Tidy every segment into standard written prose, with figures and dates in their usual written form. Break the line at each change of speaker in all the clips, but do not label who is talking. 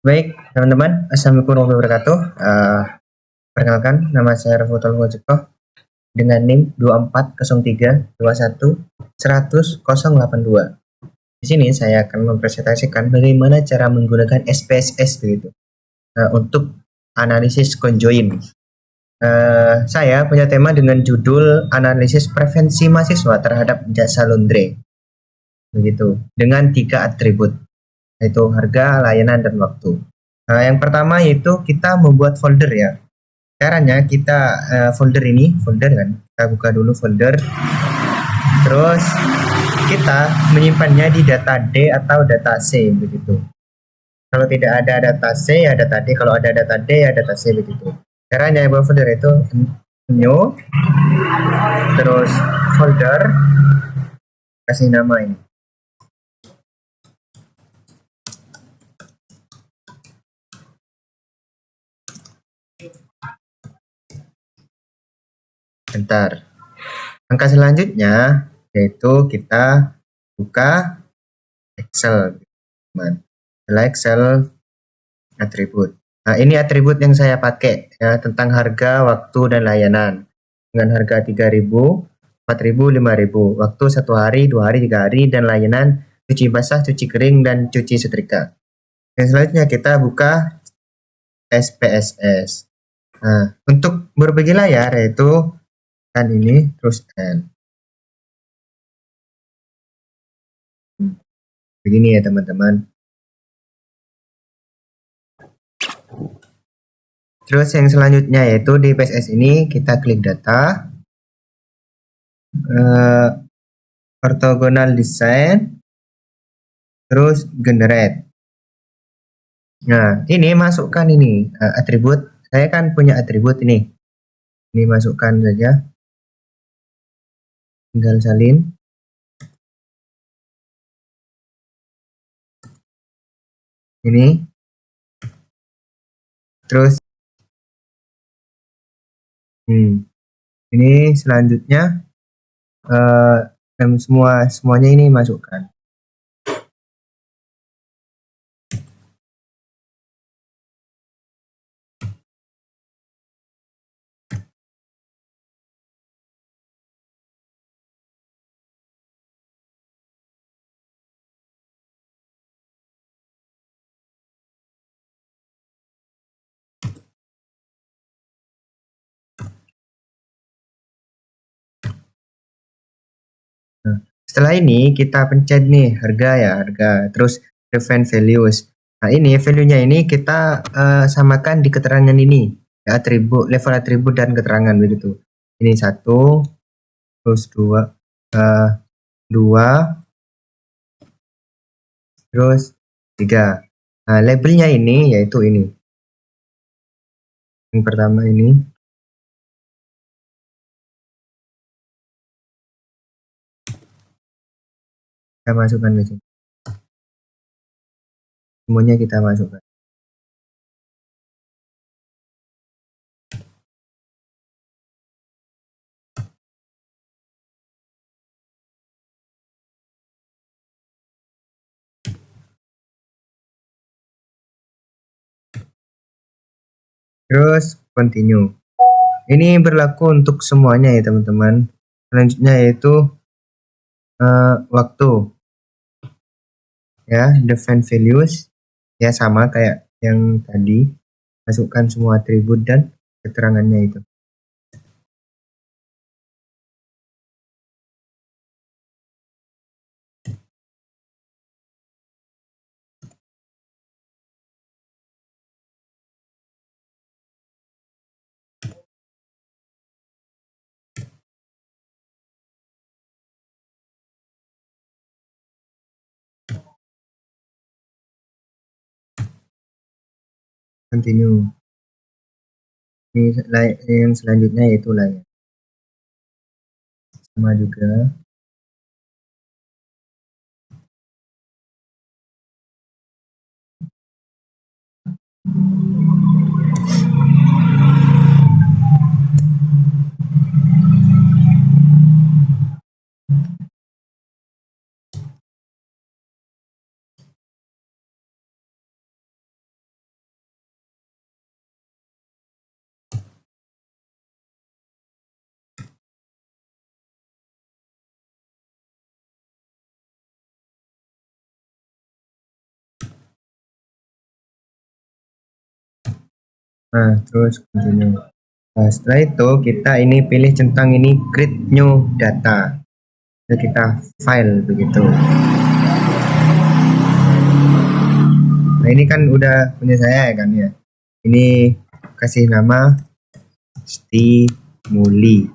Baik, teman-teman, Assalamualaikum warahmatullahi wabarakatuh. Perkenalkan, nama saya Rafathul Wajibkoh dengan NIM 240321108082. Di sini saya akan mempresentasikan bagaimana cara menggunakan SPSS begitu untuk analisis conjoin. Saya punya tema dengan judul analisis prevensi mahasiswa terhadap jasa laundry begitu dengan 3 atribut, yaitu harga, layanan, dan waktu. Yang pertama yaitu kita membuat folder ya. Caranya kita folder kan, kita buka dulu folder, terus kita menyimpannya di data D atau data C begitu. Kalau tidak ada data C ya data D, kalau ada data D ya data C begitu. Caranya buat folder itu new, terus folder, kasih nama ini. Bentar. Langkah selanjutnya yaitu kita buka Excel, teman. Setelah Excel, atribut. Nah, ini atribut yang saya pakai ya, tentang harga, waktu, dan layanan. Dengan harga 3.000, 4.000, 5.000. Waktu 1 hari, 2 hari, 3 hari, dan layanan cuci basah, cuci kering, dan cuci setrika. Yang selanjutnya kita buka SPSS. Nah, untuk berbagi layar yaitu kan ini terus N. Begini ya teman-teman. Terus yang selanjutnya yaitu di PSS ini kita klik data, orthogonal design, terus generate. Nah, ini masukkan ini atribut. Saya kan punya atribut ini. Ini masukkan saja. Tinggal salin. Ini. Terus ini selanjutnya semuanya ini masukkan. Nah, setelah ini kita pencet nih harga ya, harga. Terus define values. Nah, ini value-nya ini kita samakan di keterangan ini. Ya, atribut, level atribut dan keterangan begitu. Ini 1, terus 2, terus 3. Nah, labelnya ini yaitu ini. Yang pertama ini. Kita masukkan ke sini. Semuanya kita masukkan. Terus continue. Ini berlaku untuk semuanya ya teman-teman. Selanjutnya yaitu waktu. Ya, define values ya sama kayak yang tadi, masukkan semua atribut dan keterangannya itu. Continue. Ini yang selanjutnya yaitu layan. Sama juga. Nah, terus continue. Nah, setelah itu kita ini pilih centang ini create new data. Jadi kita file begitu. Nah, ini kan udah punya saya ya kan ya. Ini kasih nama stimuli.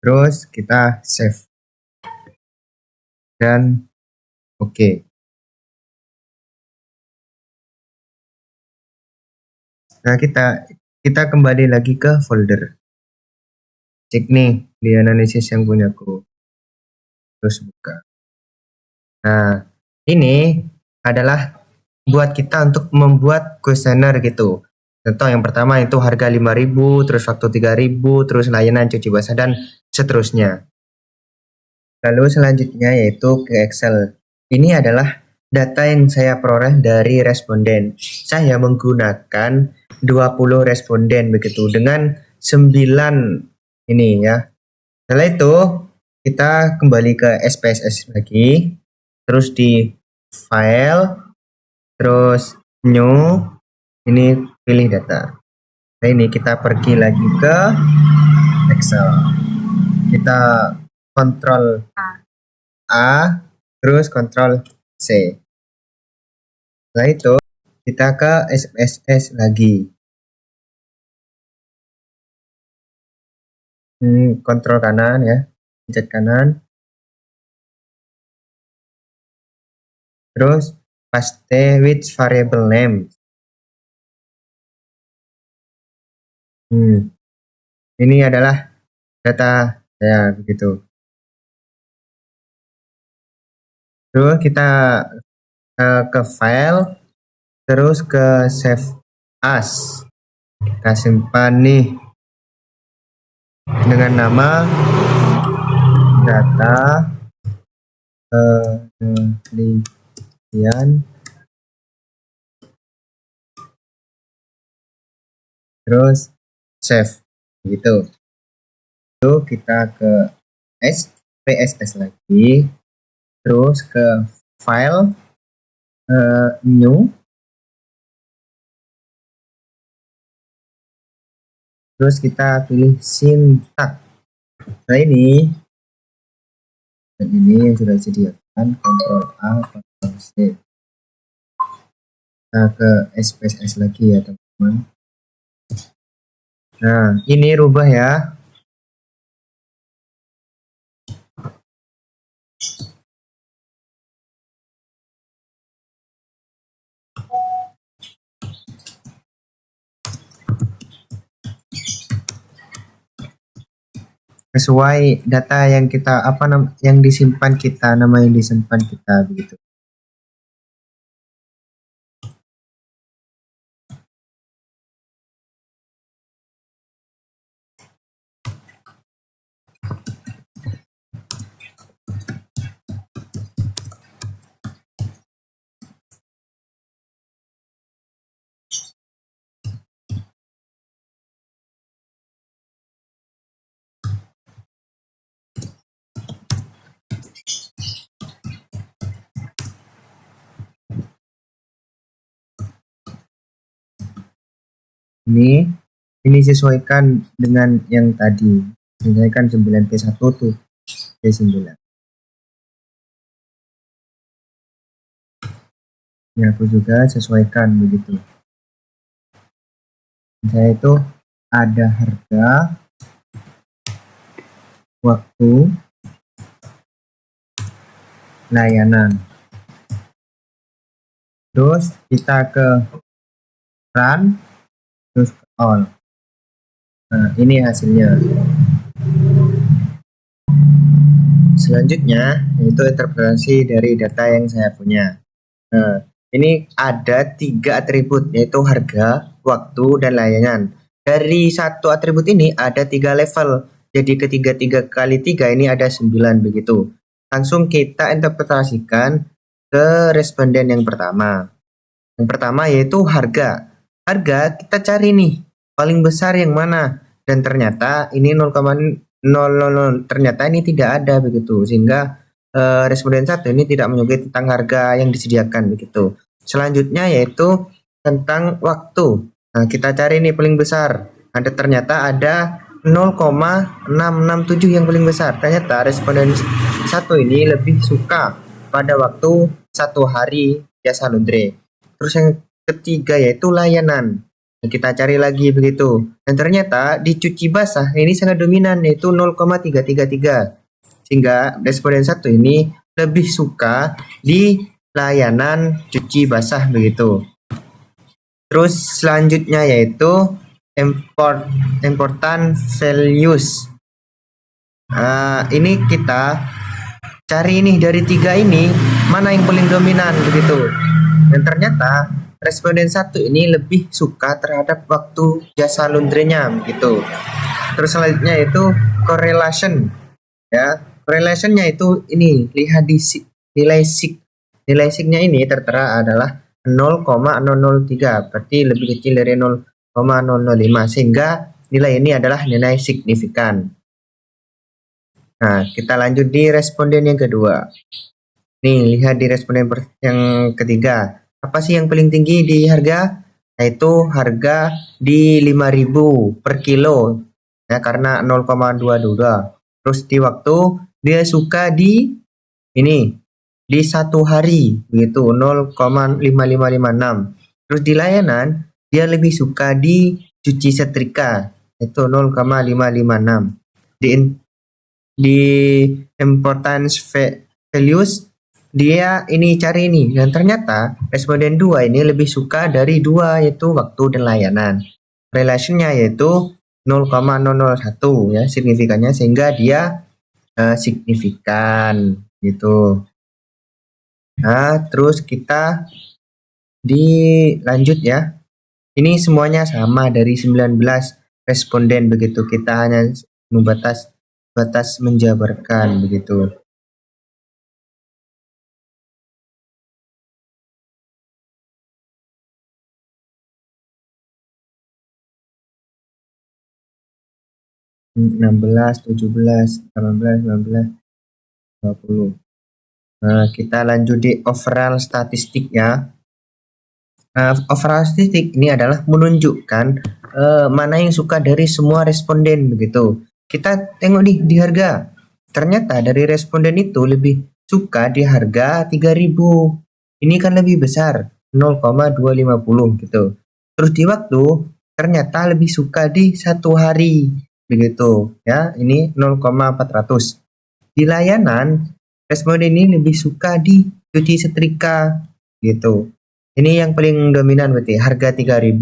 Terus kita save dan oke. Nah, kita kembali lagi ke folder. Cek nih di analisis yang punya aku. Terus buka. Nah, ini adalah buat kita untuk membuat kuesioner gitu. Contoh yang pertama itu harga 5.000, terus waktu 3.000, terus layanan cuci basah dan seterusnya. Lalu selanjutnya yaitu ke Excel. Ini adalah data yang saya peroleh dari responden. Saya menggunakan 20 responden begitu dengan 9 ini ya. Setelah itu kita kembali ke SPSS lagi, terus di file, terus new, ini pilih data. Nah, ini kita pergi lagi ke Excel. Kita kontrol A, terus kontrol C. Setelah itu kita ke SPSS lagi. Kontrol kanan ya, pencet kanan. Terus paste with variable name. Ini adalah data ya begitu. Terus kita ke file, terus ke save as. Kita simpan nih dengan nama data penelitian, terus save gitu. Itu kita ke SPSS lagi, terus ke file, new, terus kita pilih sintak. Nah, ini yang sudah disediakan, Ctrl A, Ctrl C. Kita ke SPSS lagi ya teman-teman. Nah, ini rubah ya. Sesuai data yang kita yang disimpan kita, nama yang disimpan kita begitu. Ini sesuaikan dengan yang tadi. Sesuaikan 9P1 tuh P9. Ya, aku juga sesuaikan begitu. Saya itu ada harga, waktu, layanan. Terus kita ke run, terus ke all. Nah, ini hasilnya. Selanjutnya yaitu interpretasi dari data yang saya punya. Nah, ini ada 3 atribut yaitu harga, waktu, dan layanan. Dari satu atribut ini ada 3 level. Jadi ketiga 3 kali 3 ini ada 9 begitu. Langsung kita interpretasikan ke responden yang pertama. Yang pertama yaitu harga. Harga kita cari nih paling besar yang mana, dan ternyata ini 0,000, ternyata ini tidak ada begitu, sehingga responden 1 ini tidak menyukai tentang harga yang disediakan begitu. Selanjutnya yaitu tentang waktu. Nah, kita cari nih paling besar. Ternyata ada 0,667 yang paling besar. Ternyata responden satu ini lebih suka pada waktu 1 hari jasa laundry. Terus yang ketiga yaitu layanan. Nah, kita cari lagi begitu. Dan ternyata di cuci basah ini sangat dominan yaitu 0,333. Sehingga responden satu ini lebih suka di layanan cuci basah begitu. Terus selanjutnya yaitu important values. Ini kita cari nih dari tiga ini mana yang paling dominan begitu. Dan ternyata responden satu ini lebih suka terhadap waktu jasa laundrynya begitu. Terus selanjutnya itu correlation. Ya, correlationnya itu ini lihat di nilai signya ini tertera adalah 0,003, berarti lebih kecil dari 0,005 sehingga nilai ini adalah nilai signifikan. Nah, kita lanjut di responden yang kedua. Nih, lihat di responden yang ketiga. Apa sih yang paling tinggi di harga? Yaitu harga di 5.000 per kilo. Ya, karena 0,22. Terus di waktu dia suka di ini di 1 hari begitu 0,5556. Terus di layanan dia lebih suka di cuci setrika itu 0,556. Di importance values dia ini cari ini dan ternyata responden 2 ini lebih suka dari 2 yaitu waktu dan layanan. Relationnya yaitu 0,001 ya signifikannya sehingga dia signifikan gitu. Nah, terus kita dilanjut ya. Ini semuanya sama dari 19 responden begitu. Kita hanya batas menjabarkan begitu. Enam belas, 17, 18, 19, 20. Nah, kita lanjut di overall statistik ya. Overall statistik ini adalah menunjukkan mana yang suka dari semua responden begitu. Kita tengok nih di harga. Ternyata dari responden itu lebih suka di harga 3.000. Ini kan lebih besar 0,250 gitu. Terus di waktu ternyata lebih suka di 1 hari begitu ya. Ini 0,400. Di layanan responden ini lebih suka di cuci setrika gitu. Ini yang paling dominan berarti harga 3.000,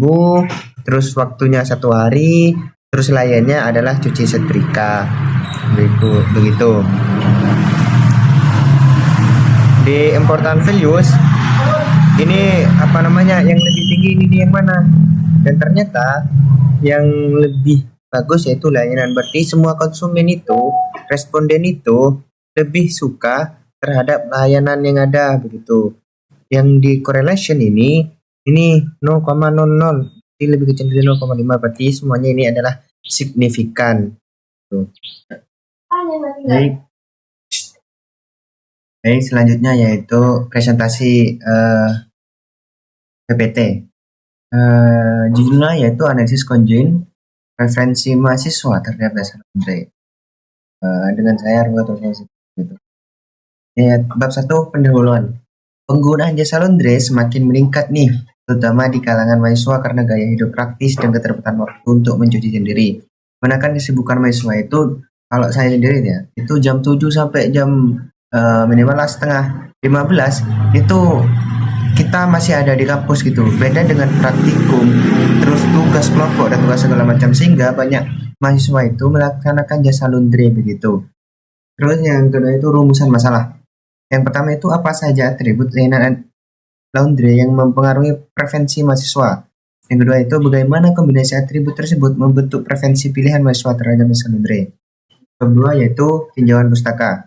terus waktunya 1 hari, terus layannya adalah cuci setrika. Begitu. Di important values ini apa namanya yang lebih tinggi ini yang mana? Dan ternyata yang lebih bagus yaitu layanan. Berarti semua konsumen itu, responden itu lebih suka terhadap layanan yang ada begitu. Yang di correlation ini 0,00, jadi lebih kecil dari 0,5, berarti semuanya ini adalah signifikan. Baik, selanjutnya yaitu presentasi PPT. Judulnya yaitu analisis conjoint referensi mahasiswa terhadap dasar laundry. Dengan saya Arwa gitu. Ya, bab 1 pendahuluan. Penggunaan jasa laundry semakin meningkat nih, terutama di kalangan mahasiswa karena gaya hidup praktis dan keterbatasan waktu untuk mencuci sendiri. Menekan kesibukan mahasiswa itu, kalau saya sendiri ya, itu jam 7 sampai jam minimal setengah 15 itu kita masih ada di kampus gitu. Beda dengan praktikum, terus tugas kelompok dan tugas segala macam, sehingga banyak mahasiswa itu melaksanakan jasa laundry begitu. Terus yang kedua itu rumusan masalah. Yang pertama itu apa saja atribut layanan laundry yang mempengaruhi preferensi mahasiswa. Yang kedua itu bagaimana kombinasi atribut tersebut membentuk preferensi pilihan mahasiswa terhadap jasa laundry. Kedua yaitu tinjauan pustaka.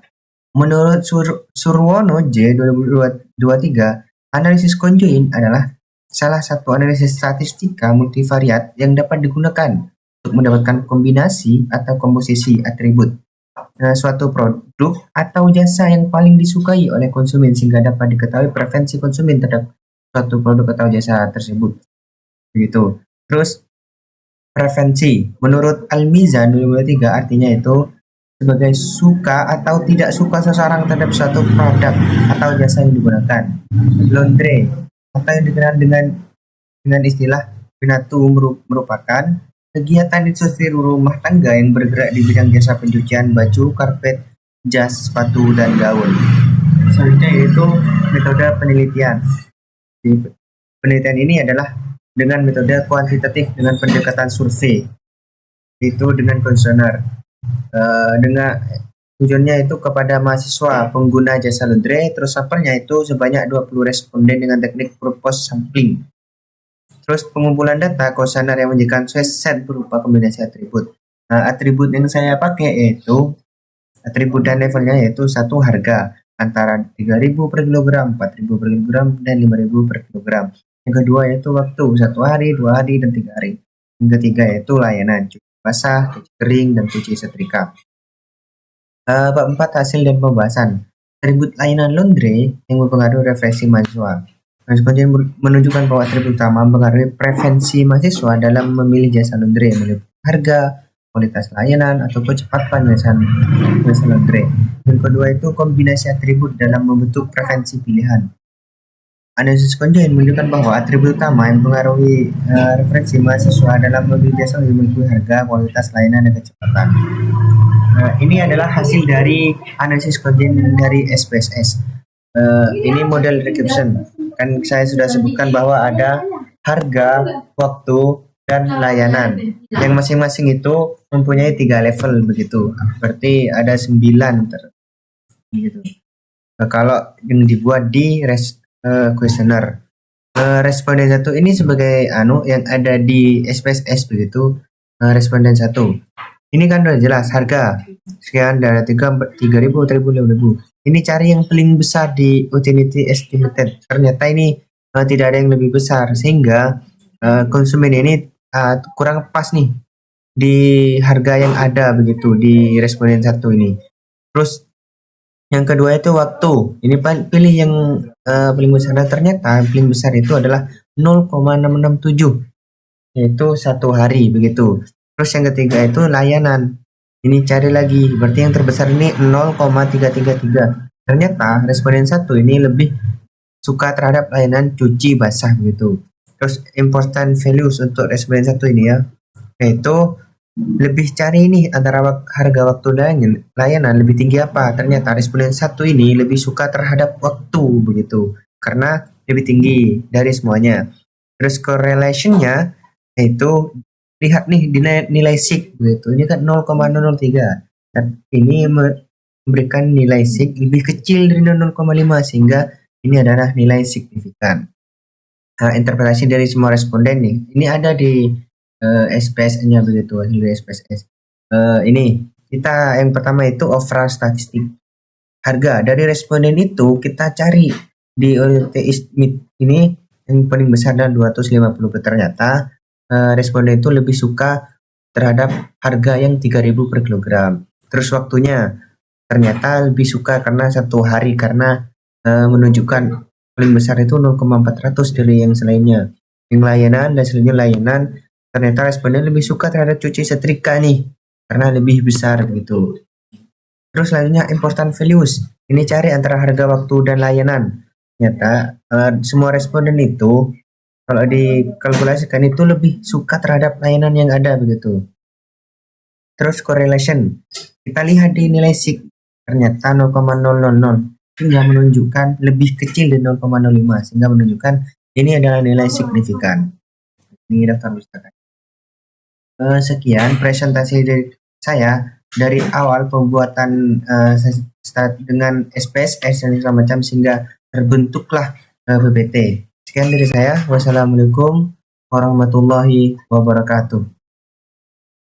Menurut Surwono J 2023, analisis conjoint adalah salah satu analisis statistika multivariat yang dapat digunakan untuk mendapatkan kombinasi atau komposisi atribut suatu produk atau jasa yang paling disukai oleh konsumen sehingga dapat diketahui preferensi konsumen terhadap suatu produk atau jasa tersebut. Begitu. Terus preferensi. Menurut Al-Mizan 2023 artinya itu sebagai suka atau tidak suka seseorang terhadap suatu produk atau jasa yang digunakan. Laundry atau yang dikenal dengan istilah binatu merupakan kegiatan industri rumah tangga yang bergerak di bidang jasa pencucian baju, karpet, jas, sepatu, dan gaun. Selanjutnya yaitu metode penelitian. Penelitian ini adalah dengan metode kuantitatif dengan pendekatan survei, itu dengan kuesioner. Dengan tujuannya itu kepada mahasiswa pengguna jasa laundry, terus sampelnya itu sebanyak 20 responden dengan teknik purpose sampling. Terus pengumpulan data kuesioner yang menjadikan set berupa kombinasi atribut. Atribut yang saya pakai itu atribut dan levelnya yaitu satu harga antara 3.000 per kilogram, 4.000 per kilogram, dan 5.000 per kilogram. Yang kedua yaitu waktu 1 hari, 2 hari, dan 3 hari. Yang ketiga yaitu layanan cuci basah, cuci kering, dan cuci setrika. Bab 4 hasil dan pembahasan. Atribut layanan laundry yang mempengaruhi referensi mahasiswa. Kemudian menunjukkan bahwa atribut utama mempengaruhi preferensi mahasiswa dalam memilih jasa laundry, meliputi harga, kualitas layanan, atau kecepatan jasa laundry. Yang kedua itu kombinasi atribut dalam membentuk preferensi pilihan. Analisis conjoint menunjukkan bahwa atribut utama yang mempengaruhi referensi mahasiswa dalam memilih jasa meliputi harga, kualitas layanan, dan kecepatan. Ini adalah hasil dari analisis conjoint dari SPSS. Ini model recursion. Kan saya sudah sebutkan bahwa ada harga, waktu, dan layanan. Yang masing-masing itu mempunyai 3 level begitu. Berarti ada 9 gitu. Kalau yang dibuat di kuesioner. Responden 1 ini sebagai yang ada di SPSS begitu. Responden 1. Ini kan udah jelas harga sekian dari 3.000, 5.000. Ini cari yang paling besar di utility estimated. Ternyata ini tidak ada yang lebih besar sehingga konsumen ini kurang pas nih di harga yang ada begitu di responden 1 ini. Terus yang kedua itu waktu. Ini pilih yang paling besar. Dan ternyata yang paling besar itu adalah 0,667 yaitu 1 hari begitu. Terus yang ketiga itu layanan. Ini cari lagi, berarti yang terbesar ini 0,333. Ternyata responden 1 ini lebih suka terhadap layanan cuci basah begitu. Terus important values untuk responden 1 ini ya, yaitu lebih cari ini antara harga, waktu, dan layanan lebih tinggi apa. Ternyata responden 1 ini lebih suka terhadap waktu begitu, karena lebih tinggi dari semuanya. Terus correlation-nya yaitu lihat nih di nilai sig gitu. Ini kan 0,003 dan ini memberikan nilai sig lebih kecil dari 0,5 sehingga ini adalah nilai signifikan. Interpretasi dari semua responden nih. Ini ada di SPSS-nya begitu, hasil dari SPSS. Ini kita yang pertama itu overall statistik. Harga dari responden itu kita cari di ini yang paling besar dan 250. Ternyata responden itu lebih suka terhadap harga yang 3.000 per kilogram. Terus waktunya ternyata lebih suka karena 1 hari karena menunjukkan paling besar itu 0,400 dari yang selainnya. Yang layanan dan selanjutnya layanan ternyata responden lebih suka terhadap cuci setrika nih karena lebih besar gitu. Terus selanjutnya important values. Ini cari antara harga, waktu, dan layanan. Ternyata semua responden itu kalau dikalkulasikan itu lebih suka terhadap layanan yang ada begitu. Terus correlation. Kita lihat di nilai sig. Ternyata 0,000 sehingga menunjukkan lebih kecil dari 0,05 sehingga menunjukkan ini adalah nilai signifikan. Ini daftar pustaka. Sekian presentasi dari saya dari awal pembuatan start dengan SPSS dan segala macam sehingga terbentuklah PPT. Sekian dari saya. Wassalamualaikum warahmatullahi wabarakatuh.